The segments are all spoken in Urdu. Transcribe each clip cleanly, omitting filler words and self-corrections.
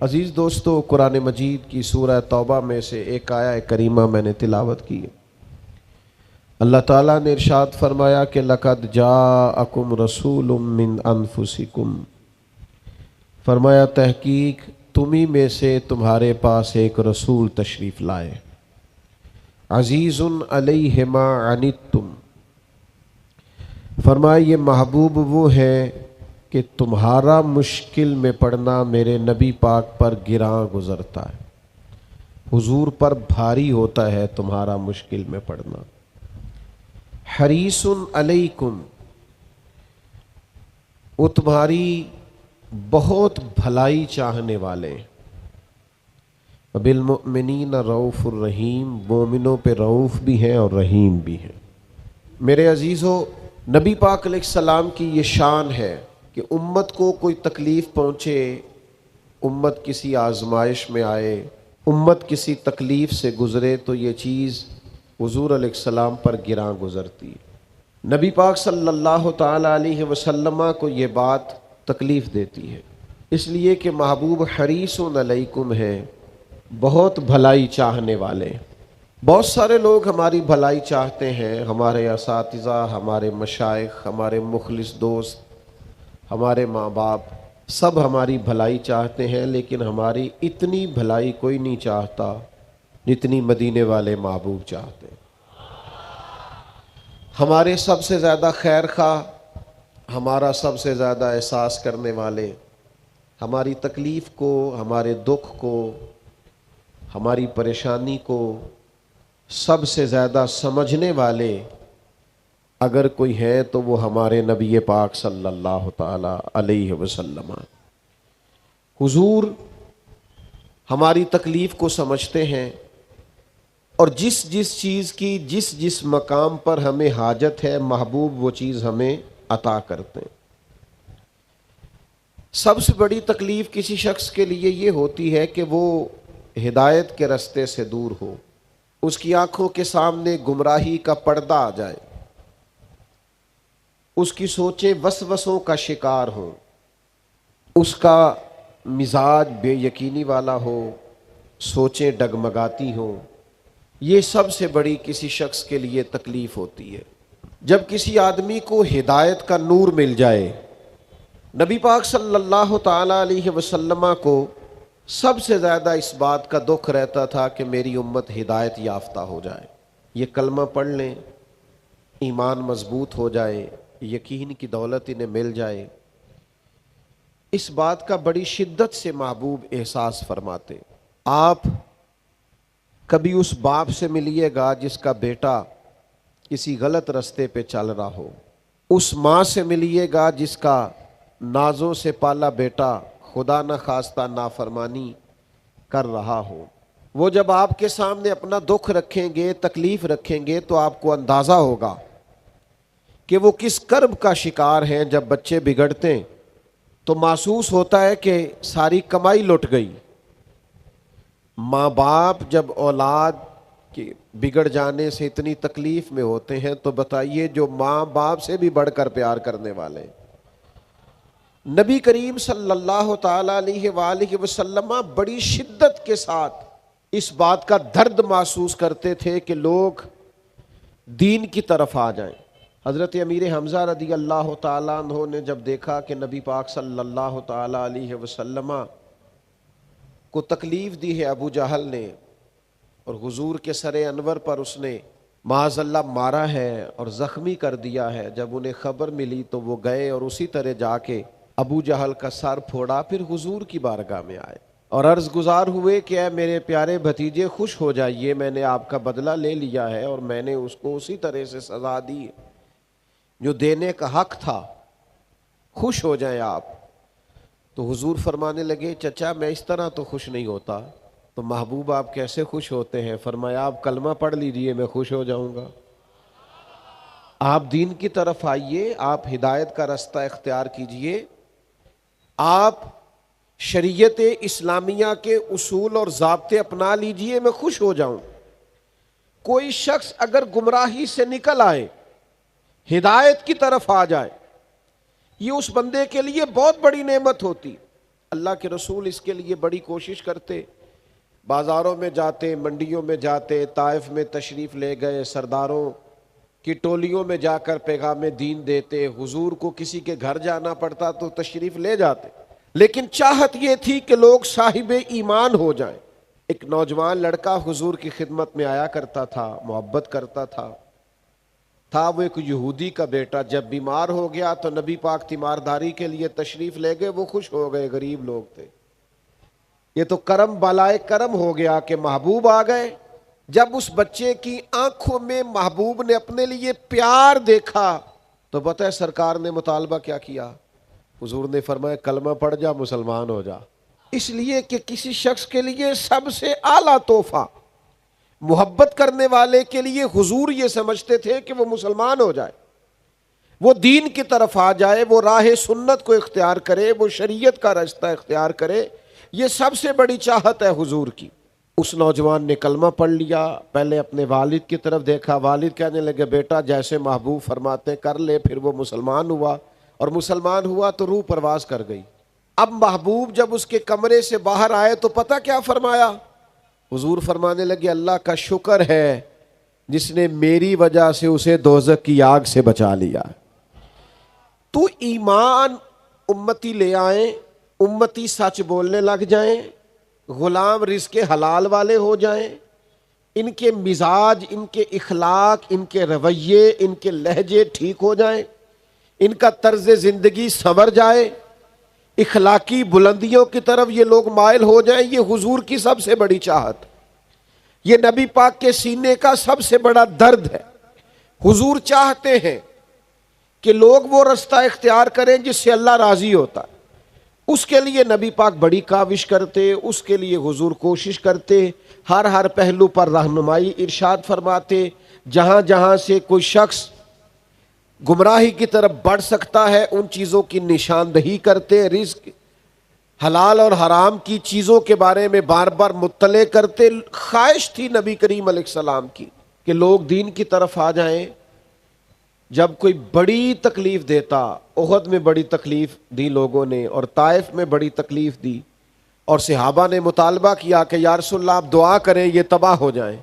عزیز دوستو، قرآن مجید کی سورہ توبہ میں سے ایک آیہ کریمہ میں نے تلاوت کی ہے۔ اللہ تعالیٰ نے ارشاد فرمایا کہ لَقَدْ جَاءَكُمْ رَسُولٌ مِّنْ أَنفُسِكُمْ، فرمایا تحقیق تمہیں میں سے تمہارے پاس ایک رسول تشریف لائے، عزیز علیہ ما عنتم، فرمایا یہ محبوب وہ ہے کہ تمہارا مشکل میں پڑنا میرے نبی پاک پر گراں گزرتا ہے، حضور پر بھاری ہوتا ہے تمہارا مشکل میں پڑنا۔ حریص علیکم، وہ تمہاری بہت بھلائی چاہنے والے، بالمؤمنین رؤوف الرحیم، مومنوں پہ رؤوف بھی ہیں اور رحیم بھی ہیں۔ میرے عزیزو، نبی پاک علیہ السلام کی یہ شان ہے کہ امت کو کوئی تکلیف پہنچے، امت کسی آزمائش میں آئے، امت کسی تکلیف سے گزرے تو یہ چیز حضور علیہ السلام پر گراں گزرتی۔ نبی پاک صلی اللہ تعالی علیہ وسلم کو یہ بات تکلیف دیتی ہے، اس لیے کہ محبوب حریص علیکم ہے، بہت بھلائی چاہنے والے۔ بہت سارے لوگ ہماری بھلائی چاہتے ہیں، ہمارے اساتذہ، ہمارے مشائخ، ہمارے مخلص دوست، ہمارے ماں باپ، سب ہماری بھلائی چاہتے ہیں، لیکن ہماری اتنی بھلائی کوئی نہیں چاہتا جتنی مدینے والے محبوب چاہتے ہیں۔ ہمارے سب سے زیادہ خیر خواہ، ہمارا سب سے زیادہ احساس کرنے والے، ہماری تکلیف کو، ہمارے دکھ کو، ہماری پریشانی کو سب سے زیادہ سمجھنے والے اگر کوئی ہے تو وہ ہمارے نبی پاک صلی اللہ تعالی علیہ وسلم۔ حضور ہماری تکلیف کو سمجھتے ہیں اور جس جس چیز کی جس مقام پر ہمیں حاجت ہے، محبوب وہ چیز ہمیں عطا کرتے ہیں۔ سب سے بڑی تکلیف کسی شخص کے لیے یہ ہوتی ہے کہ وہ ہدایت کے رستے سے دور ہو، اس کی آنکھوں کے سامنے گمراہی کا پردہ آ جائے، اس کی سوچیں وسوسوں کا شکار ہوں، اس کا مزاج بے یقینی والا ہو، سوچیں ڈگمگاتی ہوں۔ یہ سب سے بڑی کسی شخص کے لیے تکلیف ہوتی ہے۔ جب کسی آدمی کو ہدایت کا نور مل جائے، نبی پاک صلی اللہ تعالی علیہ وسلم کو سب سے زیادہ اس بات کا دکھ رہتا تھا کہ میری امت ہدایت یافتہ ہو جائے، یہ کلمہ پڑھ لیں، ایمان مضبوط ہو جائے، یقین کی دولت انہیں مل جائے۔ اس بات کا بڑی شدت سے محبوب احساس فرماتے۔ آپ کبھی اس باپ سے ملیے گا جس کا بیٹا کسی غلط رستے پہ چل رہا ہو، اس ماں سے ملیے گا جس کا نازوں سے پالا بیٹا خدا نہ خواستہ نافرمانی کر رہا ہو۔ وہ جب آپ کے سامنے اپنا دکھ رکھیں گے، تکلیف رکھیں گے، تو آپ کو اندازہ ہوگا کہ وہ کس کرب کا شکار ہیں۔ جب بچے بگڑتے تو محسوس ہوتا ہے کہ ساری کمائی لٹ گئی۔ ماں باپ جب اولاد کے بگڑ جانے سے اتنی تکلیف میں ہوتے ہیں تو بتائیے جو ماں باپ سے بھی بڑھ کر پیار کرنے والے۔ نبی کریم صلی اللہ تعالی علیہ وآلہ وسلم بڑی شدت کے ساتھ اس بات کا درد محسوس کرتے تھے کہ لوگ دین کی طرف آ جائیں۔ حضرت امیر حمزہ رضی اللہ تعالیٰ عنہ نے جب دیکھا کہ نبی پاک صلی اللہ تعالی علیہ وسلم کو تکلیف دی ہے ابو جہل نے، اور حضور کے سر انور پر اس نے معاذ اللہ مارا ہے اور زخمی کر دیا ہے، جب انہیں خبر ملی تو وہ گئے اور اسی طرح جا کے ابو جہل کا سر پھوڑا، پھر حضور کی بارگاہ میں آئے اور عرض گزار ہوئے کہ اے میرے پیارے بھتیجے خوش ہو جائیے، میں نے آپ کا بدلہ لے لیا ہے اور میں نے اس کو اسی طرح سے سزا دی جو دینے کا حق تھا، خوش ہو جائیں آپ۔ تو حضور فرمانے لگے چچا میں اس طرح تو خوش نہیں ہوتا۔ تو محبوب آپ کیسے خوش ہوتے ہیں؟ فرمایا آپ کلمہ پڑھ لیجئے، میں خوش ہو جاؤں گا۔ آپ دین کی طرف آئیے، آپ ہدایت کا رستہ اختیار کیجئے، آپ شریعت اسلامیہ کے اصول اور ضابطے اپنا لیجئے، میں خوش ہو جاؤں۔ کوئی شخص اگر گمراہی سے نکل آئے، ہدایت کی طرف آ جائے، یہ اس بندے کے لیے بہت بڑی نعمت ہوتی۔ اللہ کے رسول اس کے لیے بڑی کوشش کرتے، بازاروں میں جاتے، منڈیوں میں جاتے، طائف میں تشریف لے گئے، سرداروں کی ٹولیوں میں جا کر پیغام دین دیتے، حضور کو کسی کے گھر جانا پڑتا تو تشریف لے جاتے، لیکن چاہت یہ تھی کہ لوگ صاحب ایمان ہو جائیں۔ ایک نوجوان لڑکا حضور کی خدمت میں آیا کرتا تھا، محبت کرتا تھا وہ ایک یہودی کا بیٹا، جب بیمار ہو گیا تو نبی پاک تیمارداری کے لیے تشریف لے گئے، وہ خوش ہو گئے، غریب لوگ تھے، یہ تو کرم بالائے کرم ہو گیا کہ محبوب آ گئے۔ جب اس بچے کی آنکھوں میں محبوب نے اپنے لیے پیار دیکھا تو پتہ ہے سرکار نے مطالبہ کیا کیا؟ حضور نے فرمایا کلمہ پڑھ جا، مسلمان ہو جا۔ اس لیے کہ کسی شخص کے لیے سب سے اعلیٰ تحفہ محبت کرنے والے کے لیے حضور یہ سمجھتے تھے کہ وہ مسلمان ہو جائے، وہ دین کی طرف آ جائے، وہ راہ سنت کو اختیار کرے، وہ شریعت کا راستہ اختیار کرے، یہ سب سے بڑی چاہت ہے حضور کی۔ اس نوجوان نے کلمہ پڑھ لیا، پہلے اپنے والد کی طرف دیکھا، والد کہنے لگے بیٹا جیسے محبوب فرماتے کر لے، پھر وہ مسلمان ہوا، اور مسلمان ہوا تو روح پرواز کر گئی۔ اب محبوب جب اس کے کمرے سے باہر آئے تو پتہ کیا فرمایا؟ حضور فرمانے لگے اللہ کا شکر ہے جس نے میری وجہ سے اسے دوزخ کی آگ سے بچا لیا۔ تو ایمان امتی لے آئیں، امتی سچ بولنے لگ جائیں، غلام رزق حلال والے ہو جائیں، ان کے مزاج، ان کے اخلاق، ان کے رویے، ان کے لہجے ٹھیک ہو جائیں، ان کا طرز زندگی سنور جائے، اخلاقی بلندیوں کی طرف یہ لوگ مائل ہو جائیں، یہ حضور کی سب سے بڑی چاہت، یہ نبی پاک کے سینے کا سب سے بڑا درد ہے۔ حضور چاہتے ہیں کہ لوگ وہ رستہ اختیار کریں جس سے اللہ راضی ہوتا ہے، اس کے لیے نبی پاک بڑی کاوش کرتے، اس کے لیے حضور کوشش کرتے، ہر پہلو پر رہنمائی ارشاد فرماتے، جہاں جہاں سے کوئی شخص گمراہی کی طرف بڑھ سکتا ہے ان چیزوں کی نشاندہی کرتے، رزق حلال اور حرام کی چیزوں کے بارے میں بار بار مطلع کرتے۔ خواہش تھی نبی کریم علیہ السلام کی کہ لوگ دین کی طرف آ جائیں۔ جب کوئی بڑی تکلیف دیتا، احد میں بڑی تکلیف دی لوگوں نے، اور طائف میں بڑی تکلیف دی، اور صحابہ نے مطالبہ کیا کہ یا رسول اللہ آپ دعا کریں یہ تباہ ہو جائیں،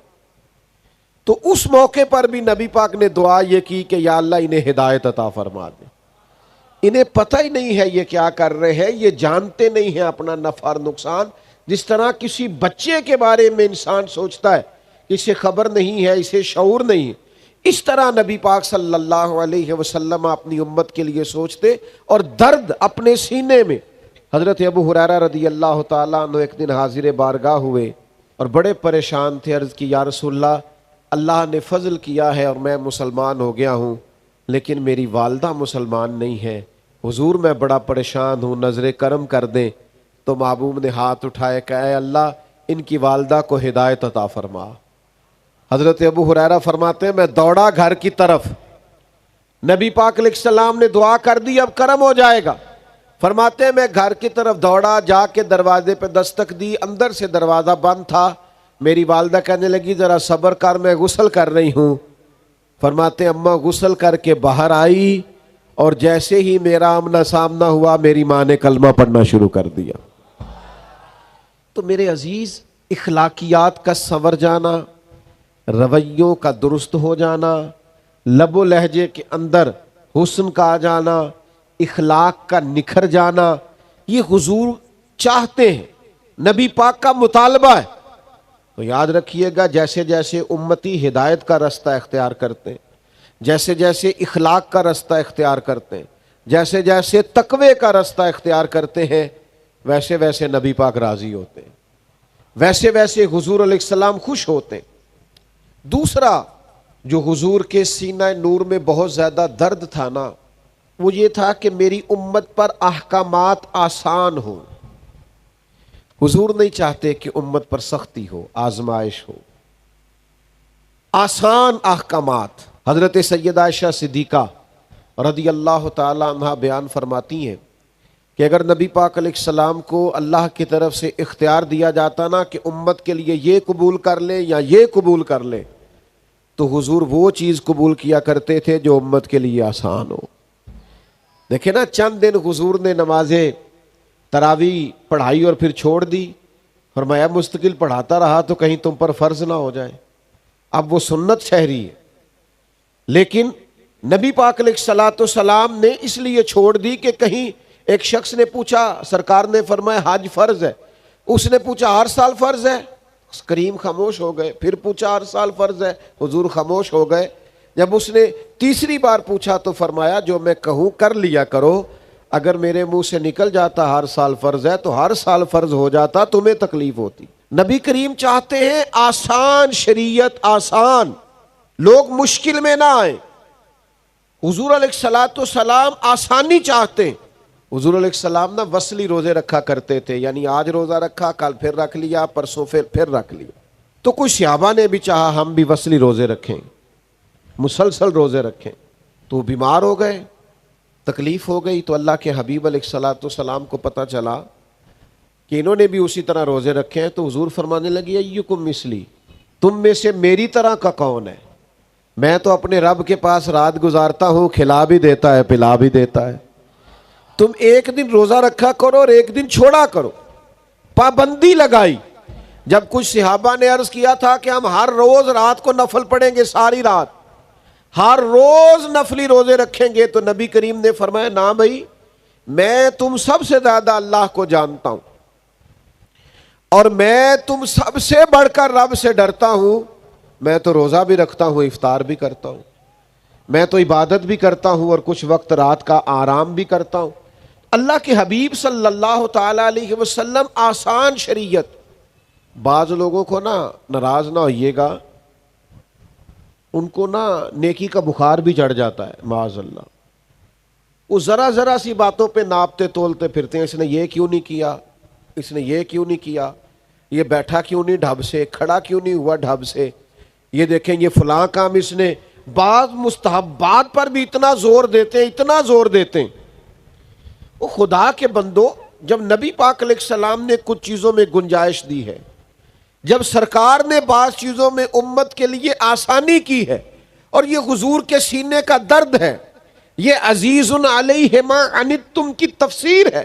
تو اس موقع پر بھی نبی پاک نے دعا یہ کی کہ یا اللہ انہیں ہدایت عطا فرما دے۔ انہیں پتہ ہی نہیں ہے یہ کیا کر رہے ہیں، یہ جانتے نہیں ہیں اپنا نفع اور نقصان، جس طرح کسی بچے کے بارے میں انسان سوچتا ہے کہ اسے خبر نہیں ہے، اسے شعور نہیں ہے، اس طرح نبی پاک صلی اللہ علیہ وسلم اپنی امت کے لیے سوچتے، اور درد اپنے سینے میں۔ حضرت ابو ہریرہ رضی اللہ تعالیٰ عنہ ایک دن حاضر بارگاہ ہوئے اور بڑے پریشان تھے، عرض کی یا رسول اللہ، اللہ نے فضل کیا ہے اور میں مسلمان ہو گیا ہوں، لیکن میری والدہ مسلمان نہیں ہے، حضور میں بڑا پریشان ہوں، نظر کرم کر دیں۔ تو محبوب نے ہاتھ اٹھائے کہ اے اللہ ان کی والدہ کو ہدایت عطا فرما۔ حضرت ابو ہریرہ فرماتے ہیں میں دوڑا گھر کی طرف، نبی پاک علیہ السلام نے دعا کر دی اب کرم ہو جائے گا، فرماتے ہیں میں گھر کی طرف دوڑا، جا کے دروازے پہ دستک دی، اندر سے دروازہ بند تھا، میری والدہ کہنے لگی ذرا صبر کر میں غسل کر رہی ہوں۔ فرماتے ہیں اماں غسل کر کے باہر آئی، اور جیسے ہی میرا آمنا سامنا ہوا میری ماں نے کلمہ پڑھنا شروع کر دیا۔ تو میرے عزیز، اخلاقیات کا سنور جانا، رویوں کا درست ہو جانا، لب و لہجے کے اندر حسن کا آ جانا، اخلاق کا نکھر جانا، یہ حضور چاہتے ہیں، نبی پاک کا مطالبہ ہے۔ تو یاد رکھیے گا جیسے جیسے امتی ہدایت کا راستہ اختیار کرتے ہیں، جیسے جیسے اخلاق کا راستہ اختیار کرتے ہیں، جیسے جیسے تقوی کا راستہ اختیار کرتے ہیں، ویسے ویسے نبی پاک راضی ہوتے ہیں، ویسے ویسے حضور علیہ السلام خوش ہوتے ہیں۔ دوسرا جو حضور کے سینہ نور میں بہت زیادہ درد تھا نا، وہ یہ تھا کہ میری امت پر احکامات آسان ہوں۔ حضور نہیں چاہتے کہ امت پر سختی ہو، آزمائش ہو، آسان احکامات۔ حضرت سیدہ عائشہ صدیقہ رضی اللہ تعالی عنہا بیان فرماتی ہیں کہ اگر نبی پاک علیہ السلام کو اللہ کی طرف سے اختیار دیا جاتا نا کہ امت کے لیے یہ قبول کر لے یا یہ قبول کر لے، تو حضور وہ چیز قبول کیا کرتے تھے جو امت کے لیے آسان ہو۔ دیکھیں نا چند دن حضور نے نماز تراویح پڑھائی اور پھر چھوڑ دی، فرمایا مستقل پڑھاتا رہا تو کہیں تم پر فرض نہ ہو جائے۔ اب وہ سنت شہری ہے، لیکن نبی پاک علیہ الصلوۃ والسلام نے اس لیے چھوڑ دی کہ کہیں ایک شخص نے پوچھا، سرکار نے فرمایا حج فرض ہے، اس نے پوچھا ہر سال فرض ہے، کریم خاموش ہو گئے، پھر پوچھا ہر سال فرض ہے، حضور خاموش ہو گئے۔ جب اس نے تیسری بار پوچھا تو فرمایا جو میں کہوں کر لیا کرو، اگر میرے منہ سے نکل جاتا ہر سال فرض ہے تو ہر سال فرض ہو جاتا، تمہیں تکلیف ہوتی۔ نبی کریم چاہتے ہیں آسان شریعت، آسان، لوگ مشکل میں نہ آئیں۔ حضور علیہ الصلوۃ والسلام آسانی چاہتے ہیں۔ حضور علیہ السلام نا وصلی روزے رکھا کرتے تھے، یعنی آج روزہ رکھا، کل پھر رکھ لیا، پرسوں پھر رکھ لیا۔ تو کچھ صحابہ نے بھی چاہا ہم بھی وصلی روزے رکھیں، مسلسل روزے رکھیں، تو بیمار ہو گئے، تکلیف ہو گئی۔ تو اللہ کے حبیب علیہ الصلوۃ والسلام کو پتہ چلا کہ انہوں نے بھی اسی طرح روزے رکھے ہیں، تو حضور فرمانے لگے ایکم مثلی، تم میں سے میری طرح کا کون ہے؟ میں تو اپنے رب کے پاس رات گزارتا ہوں، کھلا بھی دیتا ہے، پلا بھی دیتا ہے۔ تم ایک دن روزہ رکھا کرو اور ایک دن چھوڑا کرو، پابندی لگائی۔ جب کچھ صحابہ نے عرض کیا تھا کہ ہم ہر روز رات کو نفل پڑھیں گے، ساری رات ہر روز نفلی روزے رکھیں گے، تو نبی کریم نے فرمایا نہ بھائی، میں تم سب سے زیادہ اللہ کو جانتا ہوں اور میں تم سب سے بڑھ کر رب سے ڈرتا ہوں، میں تو روزہ بھی رکھتا ہوں، افطار بھی کرتا ہوں، میں تو عبادت بھی کرتا ہوں اور کچھ وقت رات کا آرام بھی کرتا ہوں۔ اللہ کے حبیب صلی اللہ تعالی علیہ وسلم آسان شریعت۔ بعض لوگوں کو نا ناراض نہ ہوئیے گا، ان کو نا نیکی کا بخار بھی چڑھ جاتا ہے معاذ اللہ، وہ ذرا ذرا سی باتوں پہ ناپتے تولتے پھرتے ہیں، اس نے یہ کیوں نہیں کیا، اس نے یہ کیوں نہیں کیا، یہ بیٹھا کیوں نہیں ڈھب سے، کھڑا کیوں نہیں ہوا ڈھب سے، یہ دیکھیں یہ فلاں کام اس نے۔ بعض مستحبات پر بھی اتنا زور دیتے ہیں، اتنا زور دیتے ہیں۔ وہ خدا کے بندو، جب نبی پاک علیہ السلام نے کچھ چیزوں میں گنجائش دی ہے، جب سرکار نے بعض چیزوں میں امت کے لیے آسانی کی ہے، اور یہ حضور کے سینے کا درد ہے، یہ عزیز علیہ ما عنتم کی تفسیر ہے،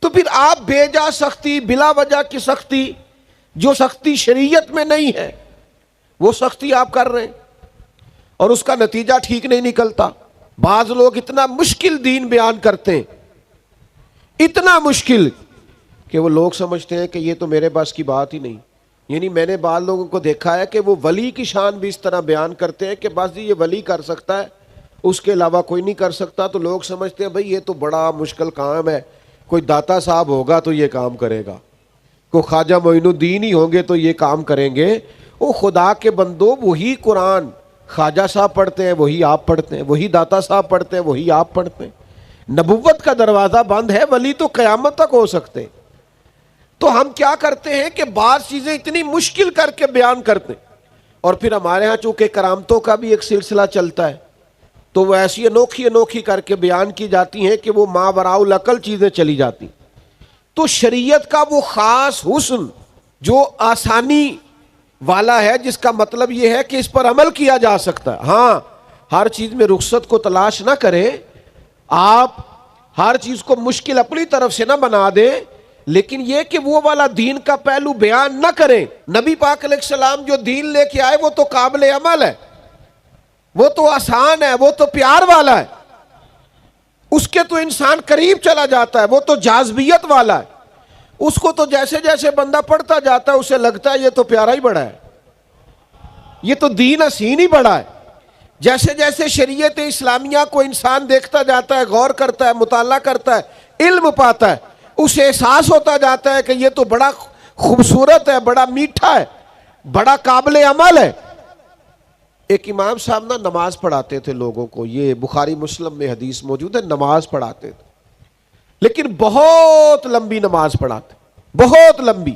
تو پھر آپ بے جا سختی، بلا وجہ کی سختی، جو سختی شریعت میں نہیں ہے وہ سختی آپ کر رہے ہیں، اور اس کا نتیجہ ٹھیک نہیں نکلتا۔ بعض لوگ اتنا مشکل دین بیان کرتے ہیں، اتنا مشکل کہ وہ لوگ سمجھتے ہیں کہ یہ تو میرے بس کی بات ہی نہیں۔ یعنی میں نے بعض لوگوں کو دیکھا ہے کہ وہ ولی کی شان بھی اس طرح بیان کرتے ہیں کہ بس یہ ولی کر سکتا ہے، اس کے علاوہ کوئی نہیں کر سکتا، تو لوگ سمجھتے ہیں بھئی یہ تو بڑا مشکل کام ہے، کوئی داتا صاحب ہوگا تو یہ کام کرے گا، کوئی خواجہ معین الدین ہی ہوں گے تو یہ کام کریں گے۔ وہ خدا کے بندو، وہی قرآن خواجہ صاحب پڑھتے ہیں، وہی آپ پڑھتے ہیں، وہی داتا صاحب پڑھتے ہیں، وہی آپ پڑھتے ہیں۔ نبوت کا دروازہ بند ہے، ولی تو قیامت تک ہو سکتے ہیں۔ تو ہم کیا کرتے ہیں کہ بعض چیزیں اتنی مشکل کر کے بیان کرتے ہیں، اور پھر ہمارے ہاں چونکہ کرامتوں کا بھی ایک سلسلہ چلتا ہے، تو وہ ایسی انوکھی انوکھی کر کے بیان کی جاتی ہیں کہ وہ ماوراء العقل چیزیں چلی جاتی۔ تو شریعت کا وہ خاص حسن جو آسانی والا ہے، جس کا مطلب یہ ہے کہ اس پر عمل کیا جا سکتا ہے۔ ہاں، ہر چیز میں رخصت کو تلاش نہ کریں، آپ ہر چیز کو مشکل اپنی طرف سے نہ بنا دیں، لیکن یہ کہ وہ والا دین کا پہلو بیان نہ کریں۔ نبی پاک علیہ السلام جو دین لے کے آئے وہ تو قابل عمل ہے، وہ تو آسان ہے، وہ تو پیار والا ہے، اس کے تو انسان قریب چلا جاتا ہے، وہ تو جاذبیت والا ہے، اس کو تو جیسے جیسے بندہ پڑھتا جاتا ہے اسے لگتا ہے یہ تو پیارا ہی بڑا ہے، یہ تو دین حسین ہی بڑا ہے۔ جیسے جیسے شریعت اسلامیہ کو انسان دیکھتا جاتا ہے، غور کرتا ہے، مطالعہ کرتا ہے، علم پاتا ہے، اسے احساس ہوتا جاتا ہے کہ یہ تو بڑا خوبصورت ہے، بڑا میٹھا ہے، بڑا قابل عمل ہے۔ ایک امام صاحب نا نماز پڑھاتے تھے لوگوں کو، یہ بخاری مسلم میں حدیث موجود ہے، نماز پڑھاتے تھے، لیکن بہت لمبی نماز پڑھاتے، بہت لمبی۔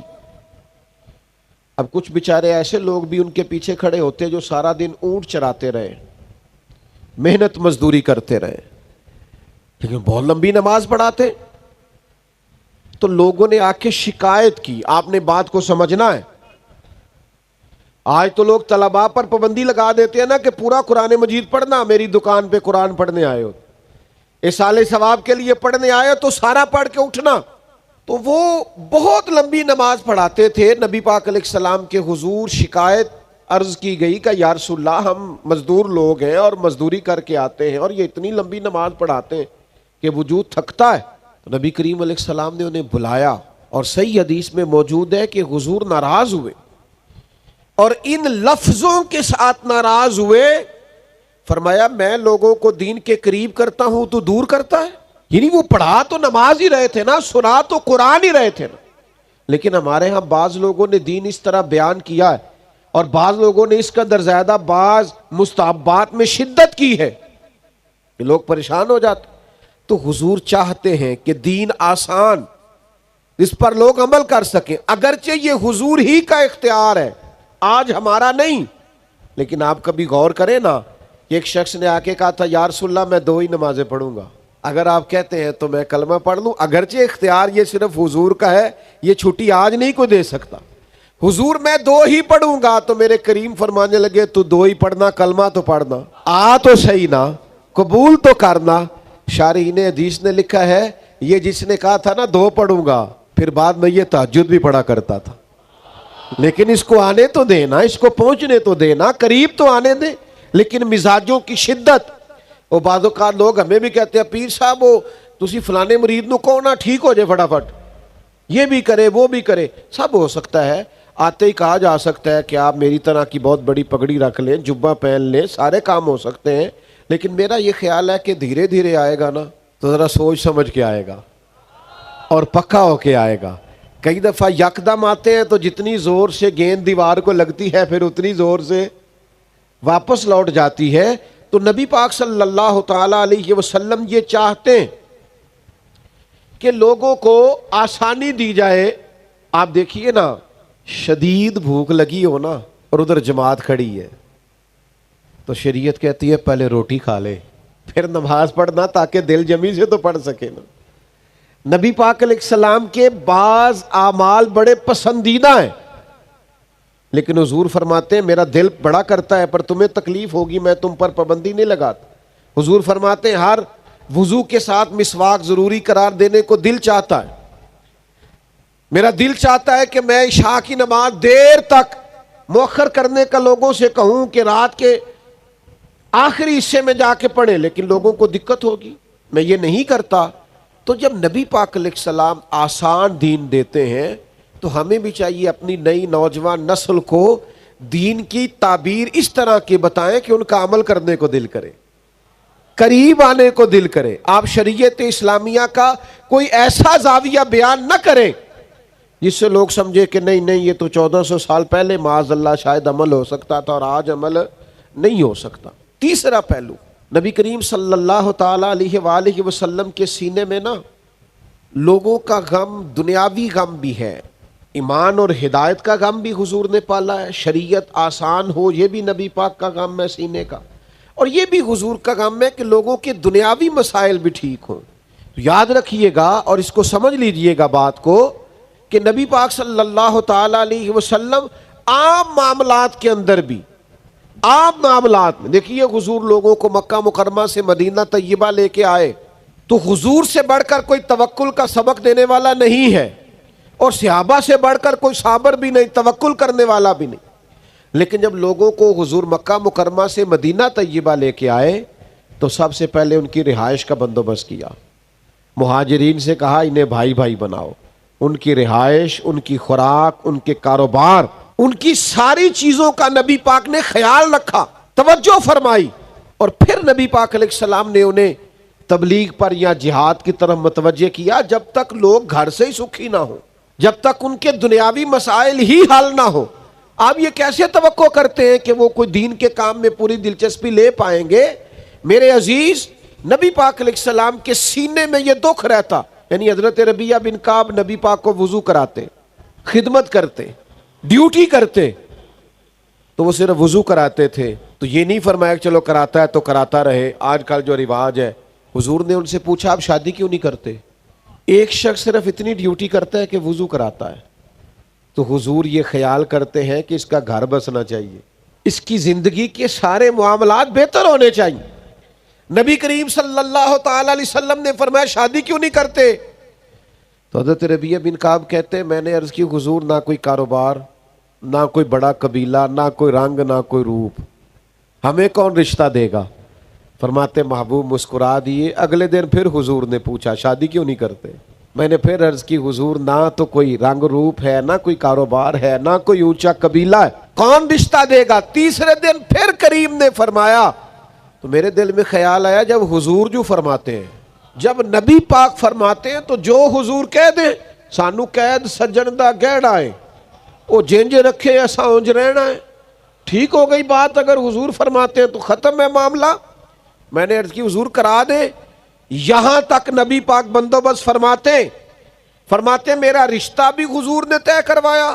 اب کچھ بیچارے ایسے لوگ بھی ان کے پیچھے کھڑے ہوتے جو سارا دن اونٹ چراتے رہے، محنت مزدوری کرتے رہے، لیکن بہت لمبی نماز پڑھاتے۔ تو لوگوں نے آ کے شکایت کی، آپ نے بات کو سمجھنا ہے۔ آج تو لوگ طلباء پر پابندی لگا دیتے ہیں نا کہ پورا قرآن مجید پڑھنا، میری دکان پہ قرآن پڑھنے آئے ہو، اِصالِ ثواب کے لیے پڑھنے آئے ہو تو سارا پڑھ کے اٹھنا۔ تو وہ بہت لمبی نماز پڑھاتے تھے. نبی پاک علیہ السلام کے حضور شکایت عرض کی گئی کہ یا رسول اللہ ہم مزدور لوگ ہیں اور مزدوری کر کے آتے ہیں اور یہ اتنی لمبی نماز پڑھاتے ہیں کہ وجود تھکتا ہے. تو نبی کریم علیہ السلام نے انہیں بلایا اور صحیح حدیث میں موجود ہے کہ حضور ناراض ہوئے اور ان لفظوں کے ساتھ ناراض ہوئے. فرمایا میں لوگوں کو دین کے قریب کرتا ہوں تو دور کرتا ہے. یعنی وہ پڑھا تو نماز ہی رہے تھے نا, سنا تو قرآن ہی رہے تھے نا, لیکن ہمارے ہاں بعض لوگوں نے دین اس طرح بیان کیا ہے اور بعض لوگوں نے اس کا درزیادہ بعض مستحبات میں شدت کی ہے کہ لوگ پریشان ہو جاتے. تو حضور چاہتے ہیں کہ دین آسان, اس پر لوگ عمل کر سکیں, اگرچہ یہ حضور ہی کا اختیار ہے, آج ہمارا نہیں. لیکن آپ کبھی غور کریں نا کہ ایک شخص نے آ کے کہا تھا یا رسول اللہ میں 2 ہی نمازیں پڑھوں گا, اگر آپ کہتے ہیں تو میں کلمہ پڑھ لوں. اگرچہ اختیار یہ صرف حضور کا ہے, یہ چھٹی آج نہیں کوئی دے سکتا. حضور میں 2 ہی پڑھوں گا, تو میرے کریم فرمانے لگے تو 2 ہی پڑھنا, کلمہ تو پڑھنا, آ تو صحیح نا, قبول تو کرنا. شارحین حدیث نے لکھا ہے یہ جس نے کہا تھا نا 2 پڑھوں گا, پھر بعد میں یہ تہجد بھی پڑھا کرتا تھا. لیکن اس کو آنے تو دینا, اس کو پہنچنے تو دینا, قریب تو آنے دے. لیکن مزاجوں کی شدت, وہ بعض اوقات لوگ ہمیں بھی کہتے ہیں پیر صاحب وہ تسی فلانے مرید نو کہو نا ٹھیک ہو جائے فٹافٹ, یہ بھی کرے وہ بھی کرے. سب ہو سکتا ہے, آتے ہی کہا جا سکتا ہے کہ آپ میری طرح کی بہت بڑی پگڑی رکھ لیں, جبہ پہن لیں, سارے کام ہو سکتے ہیں. لیکن میرا یہ خیال ہے کہ دھیرے دھیرے آئے گا نا تو ذرا سوچ سمجھ کے آئے گا اور پکا ہو کے آئے گا. کئی دفعہ یکدم آتے ہیں تو جتنی زور سے گیند دیوار کو لگتی ہے پھر اتنی زور سے واپس لوٹ جاتی ہے. تو نبی پاک صلی اللہ تعالی علیہ وسلم یہ چاہتے ہیں کہ لوگوں کو آسانی دی جائے. آپ دیکھیے نا, شدید بھوک لگی ہو نا اور ادھر جماعت کھڑی ہے تو شریعت کہتی ہے پہلے روٹی کھا لے پھر نماز پڑھنا, تاکہ دل جمی سے تو پڑھ سکے نا. نبی پاک علیہ السلام کے بعض اعمال بڑے پسندیدہ ہیں, لیکن حضور فرماتے ہیں میرا دل بڑا کرتا ہے پر تمہیں تکلیف ہوگی, میں تم پر پابندی نہیں لگاتا. حضور فرماتے ہیں ہر وضو کے ساتھ مسواک ضروری قرار دینے کو دل چاہتا ہے. میرا دل چاہتا ہے کہ میں عشاء کی نماز دیر تک مؤخر کرنے کا لوگوں سے کہوں کہ رات کے آخری حصے میں جا کے پڑھے, لیکن لوگوں کو دقت ہوگی, میں یہ نہیں کرتا. تو جب نبی پاک علیہ السلام آسان دین دیتے ہیں تو ہمیں بھی چاہیے اپنی نئی نوجوان نسل کو دین کی تعبیر اس طرح کی بتائیں کہ ان کا عمل کرنے کو دل کرے, قریب آنے کو دل کرے. آپ شریعت اسلامیہ کا کوئی ایسا زاویہ بیان نہ کریں جس سے لوگ سمجھے کہ نہیں یہ تو 1400 سال پہلے معاذ اللہ شاید عمل ہو سکتا تھا اور آج عمل نہیں ہو سکتا. تیسرا پہلو, نبی کریم صلی اللہ تعالی علیہ وآلہ وسلم کے سینے میں نا لوگوں کا غم, دنیاوی غم بھی ہے, ایمان اور ہدایت کا غم بھی حضور نے پالا ہے, شریعت آسان ہو یہ بھی نبی پاک کا غم ہے سینے کا, اور یہ بھی حضور کا غم ہے کہ لوگوں کے دنیاوی مسائل بھی ٹھیک ہوں. یاد رکھیے گا اور اس کو سمجھ لیجئے گا بات کو کہ نبی پاک صلی اللہ تعالی علیہ وسلم عام معاملات کے اندر بھی, عام معاملات میں دیکھیے حضور لوگوں کو مکہ مکرمہ سے مدینہ طیبہ لے کے آئے تو حضور سے بڑھ کر کوئی توکل کا سبق دینے والا نہیں ہے اور صحابہ سے بڑھ کر کوئی صابر بھی نہیں, توکل کرنے والا بھی نہیں. لیکن جب لوگوں کو حضور مکہ مکرمہ سے مدینہ طیبہ لے کے آئے تو سب سے پہلے ان کی رہائش کا بندوبست کیا. مہاجرین سے کہا انہیں بھائی بھائی بناؤ, ان کی رہائش, ان کی خوراک, ان کے کاروبار, ان کی ساری چیزوں کا نبی پاک نے خیال رکھا, توجہ فرمائی. اور پھر نبی پاک علیہ السلام نے انہیں تبلیغ پر یا جہاد کی طرف متوجہ کیا جب تک لوگ گھر سے ہی سکھی نہ ہو, جب تک ان کے دنیاوی مسائل ہی حل نہ ہو. آپ یہ کیسے توقع کرتے ہیں کہ وہ کوئی دین کے کام میں پوری دلچسپی لے پائیں گے؟ میرے عزیز, نبی پاک علیہ السلام کے سینے میں یہ دکھ رہتا. یعنی حضرت ربیعہ بن کعب نبی پاک کو وضو کراتے, خدمت کرتے, ڈیوٹی کرتے, تو وہ صرف وضو کراتے تھے. تو یہ نہیں فرمایا کہ چلو کراتا ہے تو کراتا رہے, آج کل جو رواج ہے. حضور نے ان سے پوچھا آپ شادی کیوں نہیں کرتے؟ ایک شخص صرف اتنی ڈیوٹی کرتا ہے کہ وضو کراتا ہے, تو حضور یہ خیال کرتے ہیں کہ اس کا گھر بسنا چاہیے, اس کی زندگی کے سارے معاملات بہتر ہونے چاہیے. نبی کریم صلی اللہ تعالی علیہ وسلم نے فرمایا شادی کیوں نہیں کرتے؟ تو حضرت ربیعہ بن کعب کہتے ہیں میں نے عرض کی حضور نہ کوئی کاروبار، نہ کوئی بڑا قبیلہ، نہ کوئی رنگ، نہ کوئی روپ، ہمیں کون رشتہ دے گا؟ فرماتے محبوب مسکرا دیے۔ اگلے دن پھر حضور نے پوچھا شادی کیوں نہیں کرتے؟ میں نے پھر عرض کی حضور نہ تو کوئی رنگ روپ ہے، نہ کوئی کاروبار ہے، نہ کوئی اونچا قبیلہ ہے، کون رشتہ دے گا؟ تیسرے دن پھر کریم نے فرمایا تو میرے دل میں خیال آیا جب حضور جو فرماتے ہیں، جب نبی پاک فرماتے ہیں تو جو حضور کہہ دیں سانو قید سجن دا گہڑا ہے وہ جنج رکھے ایسا اونج رہنا ہے، ٹھیک ہو گئی بات۔ اگر حضور فرماتے ہیں تو ختم ہے معاملہ۔ میں نے عرض کی حضور کرا دے، یہاں تک نبی پاک بندوبست فرماتے میرا رشتہ بھی حضور نے طے کروایا،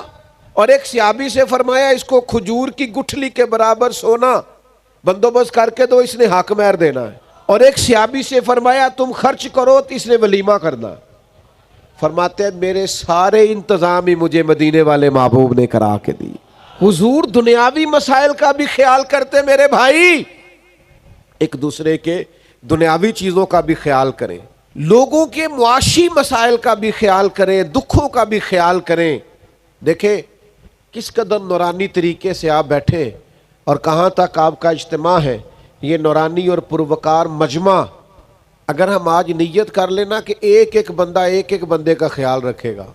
اور ایک صحابی سے فرمایا اس کو کھجور کی گٹھلی کے برابر سونا بندوبست کر کے دو، اس نے حق مہر دینا ہے، اور ایک صحابی سے فرمایا تم خرچ کرو تو اس نے ولیمہ کرنا۔ فرماتے ہیں میرے سارے انتظام ہی مجھے مدینے والے محبوب نے کرا کے دی۔ حضور دنیاوی مسائل کا بھی خیال کرتے میرے بھائی، ایک دوسرے کے دنیاوی چیزوں کا بھی خیال کریں، لوگوں کے معاشی مسائل کا بھی خیال کریں، دکھوں کا بھی خیال کریں۔ دیکھیں کس قدر نورانی طریقے سے آپ بیٹھے اور کہاں تک آپ کا اجتماع ہے، یہ نورانی اور پروکار مجمع۔ اگر ہم آج نیت کر لینا کہ ایک ایک بندہ ایک ایک بندے کا خیال رکھے گا،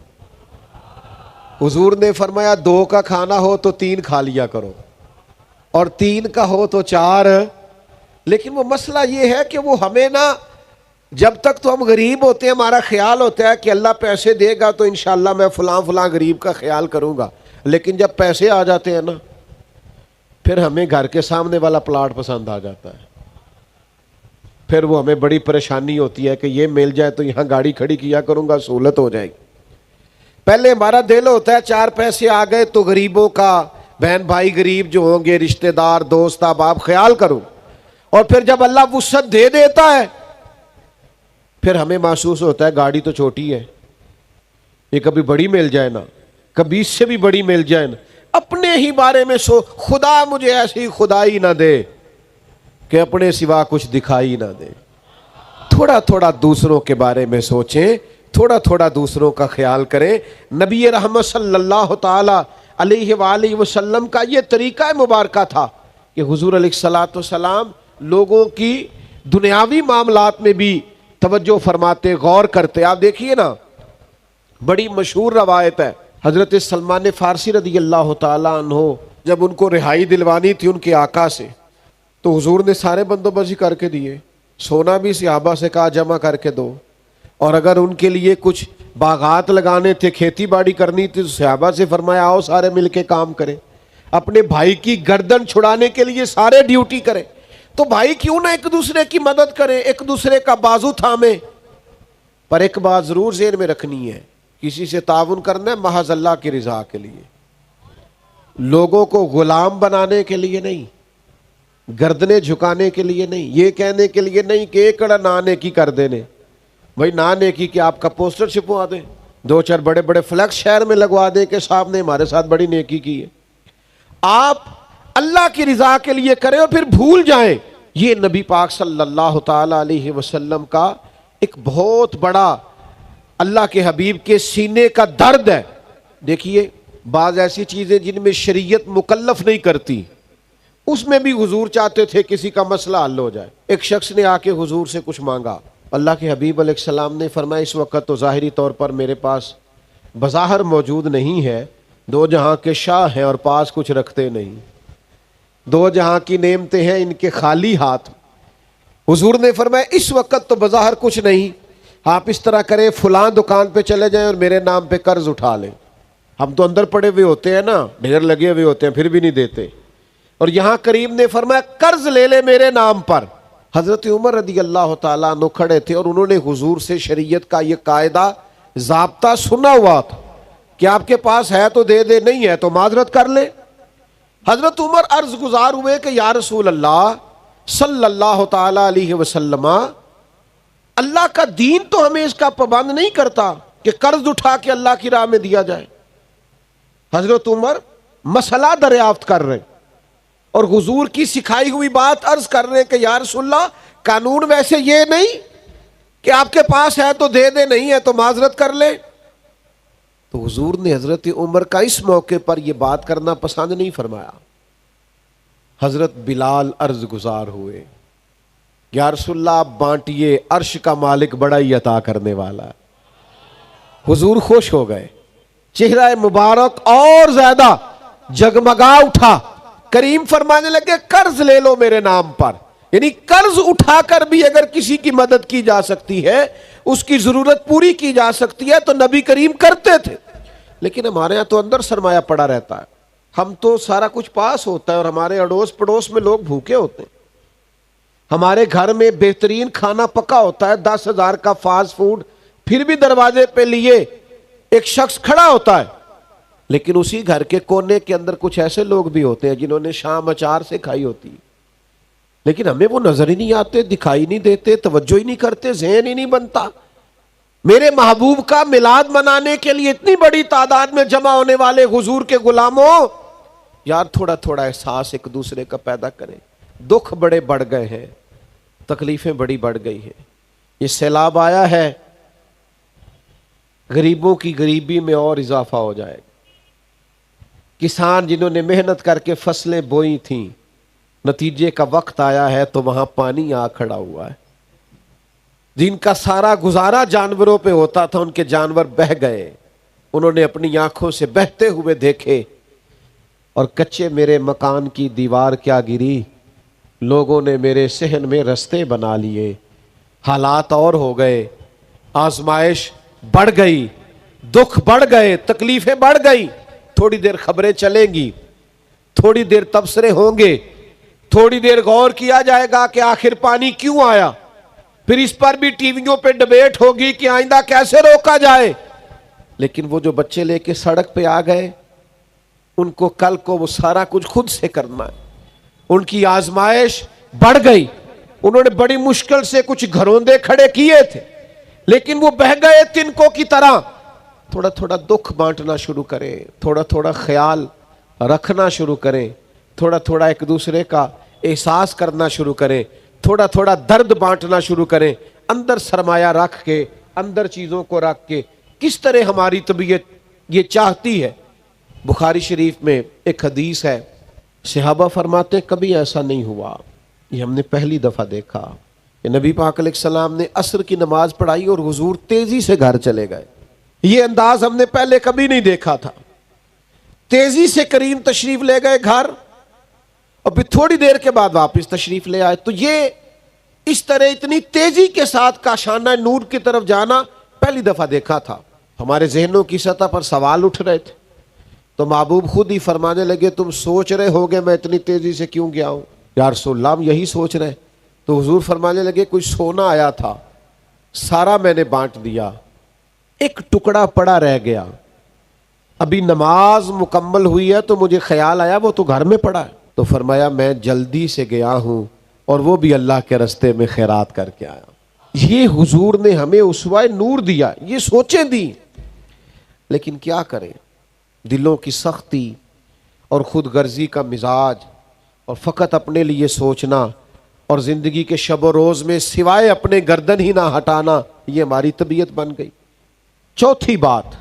حضور نے فرمایا 2 کا کھانا ہو تو 3 کھا لیا کرو، اور 3 کا ہو تو 4۔ لیکن وہ مسئلہ یہ ہے کہ وہ ہمیں نا، جب تک تو ہم غریب ہوتے ہیں ہمارا خیال ہوتا ہے کہ اللہ پیسے دے گا تو انشاءاللہ میں فلاں غریب کا خیال کروں گا، لیکن جب پیسے آ جاتے ہیں نا پھر ہمیں گھر کے سامنے والا پلاٹ پسند آ جاتا ہے، پھر وہ ہمیں بڑی پریشانی ہوتی ہے کہ یہ مل جائے تو یہاں گاڑی کھڑی کیا کروں گا، سہولت ہو جائے گی۔ پہلے ہمارا دل ہوتا ہے 4 پیسے آ گئے تو غریبوں کا، بہن بھائی غریب جو ہوں گے، رشتہ دار دوست احباب خیال کروں، اور پھر جب اللہ وسعت دے دیتا ہے پھر ہمیں محسوس ہوتا ہے گاڑی تو چھوٹی ہے، یہ کبھی بڑی مل جائے نا، کبھی اس سے بھی بڑی مل جائے نا۔ اپنے ہی بارے میں خدا مجھے ایسی خدائی نہ دے کہ اپنے سوا کچھ دکھائی نہ دے۔ تھوڑا تھوڑا دوسروں کے بارے میں سوچیں، تھوڑا تھوڑا دوسروں کا خیال کریں۔ نبی رحمت صلی اللہ تعالی علیہ وآلہ وسلم کا یہ طریقہ مبارکہ تھا کہ حضور علیہ الصلوۃ والسلام لوگوں کی دنیاوی معاملات میں بھی توجہ فرماتے، غور کرتے۔ آپ دیکھیے نا، بڑی مشہور روایت ہے، حضرت سلمان فارسی رضی اللہ تعالیٰ عنہ جب ان کو رہائی دلوانی تھی ان کے آقا سے تو حضور نے سارے بندوبست کر کے دیے، سونا بھی صحابہ سے کہا جمع کر کے دو، اور اگر ان کے لیے کچھ باغات لگانے تھے، کھیتی باڑی کرنی تھی تو صحابہ سے فرمایا آؤ سارے مل کے کام کریں، اپنے بھائی کی گردن چھڑانے کے لیے سارے ڈیوٹی کریں۔ تو بھائی کیوں نہ ایک دوسرے کی مدد کریں، ایک دوسرے کا بازو تھامیں، پر ایک بات ضرور ذہن میں رکھنی ہے، کسی سے تعاون کرنا ہے محض اللہ کی رضا کے لیے، لوگوں کو غلام بنانے کے لیے نہیں، گردنیں جھکانے کے لیے نہیں، یہ کہنے کے لیے نہیں کہ ایکڑا نہ نیکی کر دینے۔ بھائی نہ نیکی کہ آپ کا پوسٹر چھپوا دیں، 2-4 بڑے بڑے فلیکس شہر میں لگوا دیں کہ صاحب نے ہمارے ساتھ بڑی نیکی کی ہے۔ آپ اللہ کی رضا کے لیے کریں اور پھر بھول جائیں۔ یہ نبی پاک صلی اللہ تعالی علیہ وسلم کا ایک بہت بڑا اللہ کے حبیب کے سینے کا درد ہے۔ دیکھیے بعض ایسی چیزیں جن میں شریعت مکلف نہیں کرتی، اس میں بھی حضور چاہتے تھے کسی کا مسئلہ حل ہو جائے۔ ایک شخص نے آ کے حضور سے کچھ مانگا، اللہ کے حبیب علیہ السلام نے فرمایا اس وقت تو ظاہری طور پر میرے پاس بظاہر موجود نہیں ہے، 2 جہاں کے شاہ ہیں اور پاس کچھ رکھتے نہیں، 2 جہاں کی نعمتیں ہیں ان کے خالی ہاتھ۔ حضور نے فرمایا اس وقت تو بظاہر کچھ نہیں، آپ اس طرح کریں فلاں دکان پہ چلے جائیں اور میرے نام پہ قرض اٹھا لیں۔ ہم تو اندر پڑے ہوئے ہوتے ہیں نا، ڈھیر لگے ہوئے ہوتے ہیں پھر بھی نہیں دیتے، اور یہاں کریم نے فرمایا قرض لے لے میرے نام پر۔ حضرت عمر رضی اللہ تعالیٰ عنہ کھڑے تھے اور انہوں نے حضور سے شریعت کا یہ قاعدہ ضابطہ سنا ہوا تھا کہ آپ کے پاس ہے تو دے دے، نہیں ہے تو معذرت کر لے۔ حضرت عمر عرض گزار ہوئے کہ یا رسول اللہ صلی اللہ تعالی علیہ وسلم، اللہ کا دین تو ہمیں اس کا پابند نہیں کرتا کہ قرض اٹھا کے اللہ کی راہ میں دیا جائے۔ حضرت عمر مسئلہ دریافت کر رہے اور حضور کی سکھائی ہوئی بات عرض کر رہے کہ یا رسول اللہ قانون ویسے یہ نہیں کہ آپ کے پاس ہے تو دے دے، نہیں ہے تو معذرت کر لے۔ تو حضور نے حضرت عمر کا اس موقع پر یہ بات کرنا پسند نہیں فرمایا. حضرت بلال عرض گزار ہوئے, یا رسول اللہ آپ بانٹیے, عرش کا مالک بڑا ہی عطا کرنے والا ہے. حضور خوش ہو گئے, چہرہ مبارک اور زیادہ جگمگا اٹھا. کریم فرمانے لگے قرض لے لو میرے نام پر, یعنی قرض اٹھا کر بھی اگر کسی کی مدد کی جا سکتی ہے, اس کی ضرورت پوری کی جا سکتی ہے تو نبی کریم کرتے تھے. لیکن ہمارے ہاں تو اندر سرمایہ پڑا رہتا ہے, ہم تو سارا کچھ پاس ہوتا ہے اور ہمارے اڑوس پڑوس میں لوگ بھوکے ہوتے ہیں. ہمارے گھر میں بہترین کھانا پکا ہوتا ہے, 10,000 کا فاسٹ فوڈ, پھر بھی دروازے پہ لیے ایک شخص کھڑا ہوتا ہے. لیکن اسی گھر کے کونے کے اندر کچھ ایسے لوگ بھی ہوتے ہیں جنہوں نے شام اچار سے کھائی ہوتی ہے, لیکن ہمیں وہ نظر ہی نہیں آتے, دکھائی نہیں دیتے, توجہ ہی نہیں کرتے, ذہن ہی نہیں بنتا. میرے محبوب کا میلاد منانے کے لیے اتنی بڑی تعداد میں جمع ہونے والے حضور کے غلاموں, یار تھوڑا تھوڑا احساس ایک دوسرے کا پیدا کریں. دکھ بڑے بڑھ گئے ہیں, تکلیفیں بڑی بڑھ گئی ہیں. یہ سیلاب آیا ہے, غریبوں کی غریبی میں اور اضافہ ہو جائے گا. کسان جنہوں نے محنت کر کے فصلیں بوئی تھیں, نتیجے کا وقت آیا ہے تو وہاں پانی آ کھڑا ہوا ہے. جن کا سارا گزارا جانوروں پہ ہوتا تھا, ان کے جانور بہہ گئے. انہوں نے اپنی آنکھوں سے بہتے ہوئے دیکھے, اور کچے میرے مکان کی دیوار کیا گری, لوگوں نے میرے صحن میں رستے بنا لیے. حالات اور ہو گئے, آزمائش بڑھ گئی, دکھ بڑھ گئے, تکلیفیں بڑھ گئی. تھوڑی دیر خبریں چلیں گی, تھوڑی دیر تبصرے ہوں گے, تھوڑی دیر غور کیا جائے گا کہ آخر پانی کیوں آیا, پھر اس پر بھی ٹی ویوں پہ ڈبیٹ ہوگی کہ آئندہ کیسے روکا جائے. لیکن وہ جو بچے لے کے سڑک پہ آ گئے, ان کو کل کو وہ سارا کچھ خود سے کرنا ہے. ان کی آزمائش بڑھ گئی. انہوں نے بڑی مشکل سے کچھ گھروندے کھڑے کیے تھے, لیکن وہ بہہ گئے تنکوں کی طرح. تھوڑا تھوڑا دکھ بانٹنا شروع کریں, تھوڑا تھوڑا خیال رکھنا شروع کریں, تھوڑا تھوڑا ایک دوسرے کا احساس کرنا شروع کریں, تھوڑا تھوڑا درد بانٹنا شروع کریں. اندر سرمایہ رکھ کے, اندر چیزوں کو رکھ کے, کس طرح ہماری طبیعت یہ چاہتی ہے. بخاری شریف میں ایک حدیث ہے, صحابہ فرماتے کبھی ایسا نہیں ہوا, یہ ہم نے پہلی دفعہ دیکھا کہ نبی پاک علیہ السلام نے عصر کی نماز پڑھائی اور حضور تیزی سے گھر چلے گئے. یہ انداز ہم نے پہلے کبھی نہیں دیکھا تھا. تیزی سے کریم تشریف لے گئے گھر, اور پھر تھوڑی دیر کے بعد واپس تشریف لے آئے. تو یہ اس طرح اتنی تیزی کے ساتھ کاشانہ نور کی طرف جانا پہلی دفعہ دیکھا تھا. ہمارے ذہنوں کی سطح پر سوال اٹھ رہے تھے, تو محبوب خود ہی فرمانے لگے تم سوچ رہے ہوگے میں اتنی تیزی سے کیوں گیا ہوں. یا رسول اللہ ہم یہی سوچ رہے. تو حضور فرمانے لگے کوئی سونا آیا تھا, سارا میں نے بانٹ دیا, ایک ٹکڑا پڑا رہ گیا, ابھی نماز مکمل ہوئی ہے تو مجھے خیال آیا وہ تو گھر میں پڑا ہے. تو فرمایا میں جلدی سے گیا ہوں اور وہ بھی اللہ کے راستے میں خیرات کر کے آیا. یہ حضور نے ہمیں اسوہ نور دیا, یہ سوچیں دی. لیکن کیا کریں, دلوں کی سختی اور خود غرضی کا مزاج اور فقط اپنے لیے سوچنا اور زندگی کے شب و روز میں سوائے اپنے گردن ہی نہ ہٹانا, یہ ہماری طبیعت بن گئی. چوتھی بات,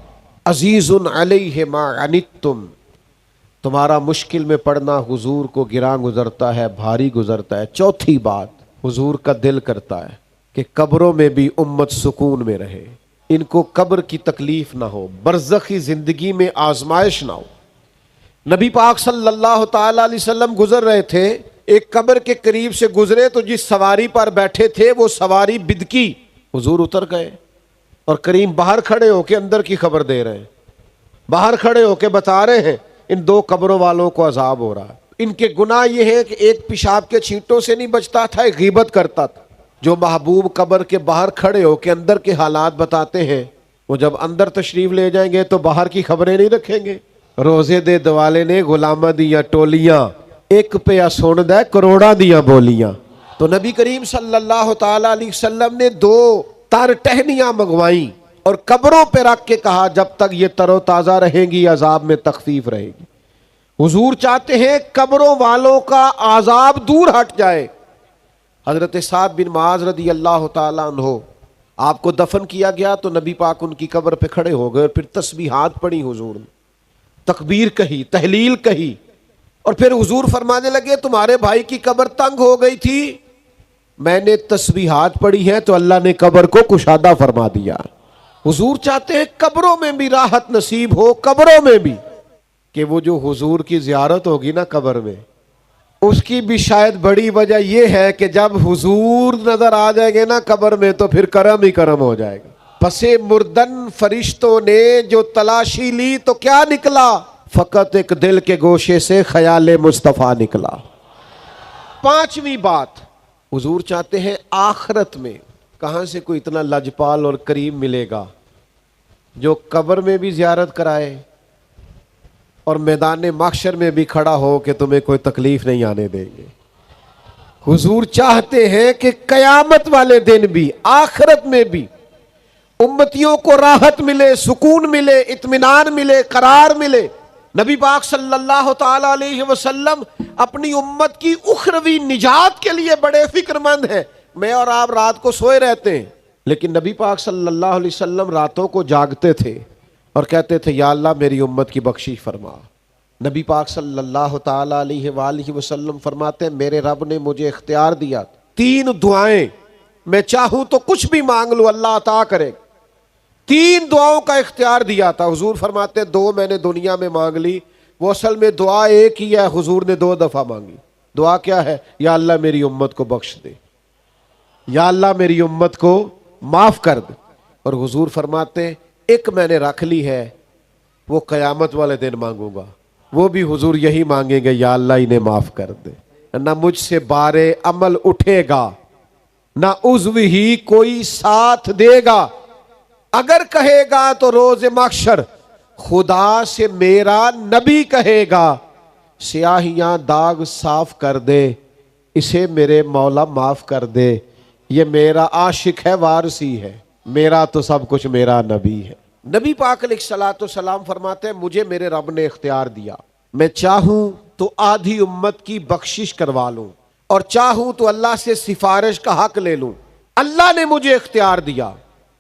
عزیز علیہ ما عنتم, تمہارا مشکل میں پڑنا حضور کو گراں گزرتا ہے, بھاری گزرتا ہے. چوتھی بات, حضور کا دل کرتا ہے کہ قبروں میں بھی امت سکون میں رہے, ان کو قبر کی تکلیف نہ ہو, برزخی زندگی میں آزمائش نہ ہو. نبی پاک صلی اللہ تعالی علیہ وسلم گزر رہے تھے, ایک قبر کے قریب سے گزرے تو جس سواری پر بیٹھے تھے وہ سواری بدکی. حضور اتر گئے اور کریم باہر کھڑے ہو کے اندر کی خبر دے رہے ہیں, باہر کھڑے ہو کے بتا رہے ہیں ان دو قبروں والوں کو عذاب ہو رہا ہے. ان کے گناہ یہ ہے کہ ایک پیشاب کے چھینٹوں سے نہیں بچتا تھا, ایک غیبت کرتا تھا. جو محبوب قبر کے باہر کھڑے ہو کے اندر کے حالات بتاتے ہیں, وہ جب اندر تشریف لے جائیں گے تو باہر کی خبریں نہیں رکھیں گے. روزے دے دوالے نے غلامہ دیاں ٹولیاں, ایک پہ سن دے کروڑا دیاں بولیاں. تو نبی کریم صلی اللہ تعالی علیہ وسلم نے دو تر ٹہنیاں منگوائیں اور قبروں پہ رکھ کے کہا جب تک یہ تر و تازہ رہیں گی عذاب میں تخفیف رہے گی. حضور چاہتے ہیں قبروں والوں کا عذاب دور ہٹ جائے. حضرت سعد بن معاذ رضی اللہ تعالیٰ عنہ آپ کو دفن کیا گیا تو نبی پاک ان کی قبر پہ کھڑے ہو گئے اور پھر تسبیحات پڑھی حضور نے، تکبیر کہی، تحلیل کہی، اور پھر حضور فرمانے لگے تمہارے بھائی کی قبر تنگ ہو گئی تھی، میں نے تسبیحات پڑھی ہیں تو اللہ نے قبر کو کشادہ فرما دیا۔ حضور چاہتے ہیں قبروں میں بھی راحت نصیب ہو، قبروں میں بھی، کہ وہ جو حضور کی زیارت ہوگی نا قبر میں، اس کی بھی شاید بڑی وجہ یہ ہے کہ جب حضور نظر آ جائیں گے نا قبر میں تو پھر کرم ہی کرم ہو جائے گا۔ پسے مردن فرشتوں نے جو تلاشی لی تو کیا نکلا؟ فقط ایک دل کے گوشے سے خیال مصطفیٰ نکلا۔ پانچویں بات، حضور چاہتے ہیں آخرت میں کہاں سے کوئی اتنا لجپال اور کریم ملے گا جو قبر میں بھی زیارت کرائے اور میدان محشر میں بھی کھڑا ہو کہ تمہیں کوئی تکلیف نہیں آنے دیں گے۔ حضور چاہتے ہیں کہ قیامت والے دن بھی، آخرت میں بھی امتیوں کو راحت ملے، سکون ملے، اطمینان ملے، قرار ملے۔ نبی پاک صلی اللہ تعالی علیہ وسلم اپنی امت کی اخروی نجات کے لیے بڑے فکر مند ہیں۔ میں اور آپ رات کو سوئے رہتے ہیں، لیکن نبی پاک صلی اللہ علیہ وسلم راتوں کو جاگتے تھے اور کہتے تھے یا اللہ میری امت کی بخشش فرما۔ نبی پاک صلی اللہ تعالی علیہ وآلہ وسلم فرماتے ہیں میرے رب نے مجھے اختیار دیا، 3 دعائیں میں چاہوں تو کچھ بھی مانگ لوں اللہ عطا کرے۔ 3 دعاؤں کا اختیار دیا تھا۔ حضور فرماتے ہیں 2 میں نے دنیا میں مانگ لی، وہ اصل میں دعا ایک ہی ہے، حضور نے 2 دفعہ مانگی۔ دعا کیا ہے؟ یا اللہ میری امت کو بخش دے، یا اللہ میری امت کو معاف کر دے۔ اور حضور فرماتے ہیں ایک میں نے رکھ لی ہے، وہ قیامت والے دن مانگوں گا، وہ بھی حضور یہی مانگیں گے یا اللہ انہیں معاف کر دے۔ نہ مجھ سے بارے عمل اٹھے گا، نہ عضو ہی کوئی ساتھ دے گا، اگر کہے گا تو روز محشر خدا سے میرا نبی کہے گا سیاہیاں داغ صاف کر دے، اسے میرے مولا معاف کر دے، یہ میرا عاشق ہے وارثی ہے، میرا تو سب کچھ میرا نبی ہے۔ نبی پاک علیہ الصلوۃ والسلام فرماتے ہیں مجھے میرے رب نے اختیار دیا، میں چاہوں تو آدھی امت کی بخشش کروا لوں اور چاہوں تو اللہ سے سفارش کا حق لے لوں، اللہ نے مجھے اختیار دیا۔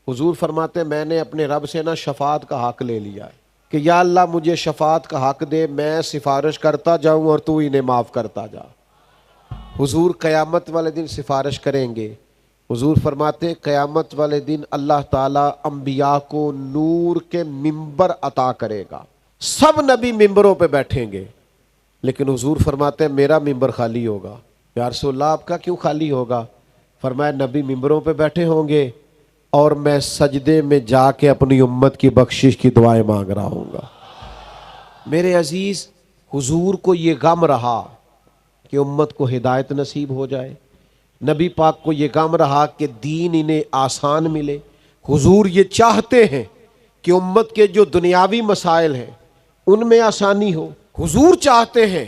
حضور فرماتے ہیں میں نے اپنے رب سے نا شفاعت کا حق لے لیا ہے کہ یا اللہ مجھے شفاعت کا حق دے، میں سفارش کرتا جاؤں اور تو انہیں معاف کرتا جا۔ حضور قیامت والے دن سفارش کریں گے۔ حضور فرماتے ہیں قیامت والے دن اللہ تعالیٰ انبیاء کو نور کے ممبر عطا کرے گا، سب نبی ممبروں پہ بیٹھیں گے، لیکن حضور فرماتے ہیں میرا ممبر خالی ہوگا۔ یا رسول اللہ آپ کا کیوں خالی ہوگا؟ فرمایا نبی ممبروں پہ بیٹھے ہوں گے اور میں سجدے میں جا کے اپنی امت کی بخشش کی دعائیں مانگ رہا ہوں گا۔ میرے عزیز، حضور کو یہ غم رہا کہ امت کو ہدایت نصیب ہو جائے، نبی پاک کو یہ غم رہا کہ دین انہیں آسان ملے۔ حضور یہ چاہتے ہیں کہ امت کے جو دنیاوی مسائل ہیں ان میں آسانی ہو، حضور چاہتے ہیں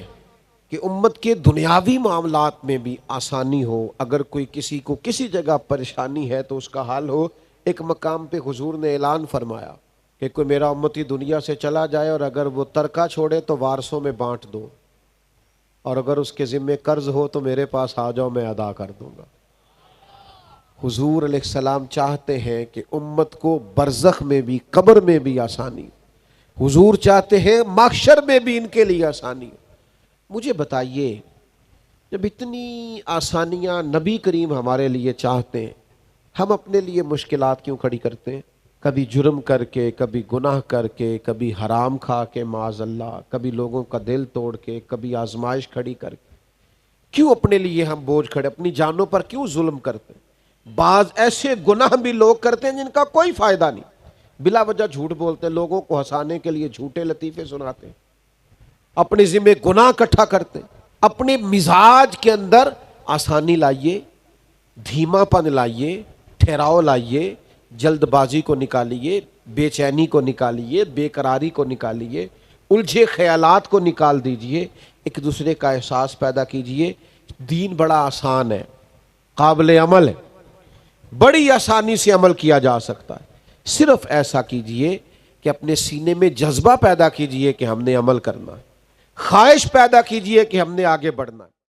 کہ امت کے دنیاوی معاملات میں بھی آسانی ہو، اگر کوئی کسی کو کسی جگہ پریشانی ہے تو اس کا حل ہو۔ ایک مقام پہ حضور نے اعلان فرمایا کہ کوئی میرا امتی دنیا سے چلا جائے اور اگر وہ ترکہ چھوڑے تو وارثوں میں بانٹ دو، اور اگر اس کے ذمے قرض ہو تو میرے پاس آ جاؤ میں ادا کر دوں گا۔ حضور علیہ السلام چاہتے ہیں کہ امت کو برزخ میں بھی، قبر میں بھی آسانی، حضور چاہتے ہیں محشر میں بھی ان کے لیے آسانی۔ مجھے بتائیے جب اتنی آسانیاں نبی کریم ہمارے لیے چاہتے ہیں، ہم اپنے لیے مشکلات کیوں کھڑی کرتے ہیں؟ کبھی جرم کر کے، کبھی گناہ کر کے، کبھی حرام کھا کے معاذ اللہ، کبھی لوگوں کا دل توڑ کے، کبھی آزمائش کھڑی کر کے، کیوں اپنے لیے ہم بوجھ کھڑے، اپنی جانوں پر کیوں ظلم کرتے ہیں؟ بعض ایسے گناہ بھی لوگ کرتے ہیں جن کا کوئی فائدہ نہیں، بلا وجہ جھوٹ بولتے ہیں، لوگوں کو ہنسانے کے لیے جھوٹے لطیفے سناتے ہیں، اپنے ذمہ گناہ اکٹھا کرتے ہیں۔ اپنے مزاج کے اندر آسانی لائیے، دھیما پن لائیے، ٹھہراؤ لائیے، جلد بازی کو نکالیے، بے چینی کو نکالیے، بے قراری کو نکالیے، الجھے خیالات کو نکال دیجئے، ایک دوسرے کا احساس پیدا کیجئے۔ دین بڑا آسان ہے، قابل عمل ہے، بڑی آسانی سے عمل کیا جا سکتا ہے۔ صرف ایسا کیجئے کہ اپنے سینے میں جذبہ پیدا کیجئے کہ ہم نے عمل کرنا ہے، خواہش پیدا کیجئے کہ ہم نے آگے بڑھنا ہے۔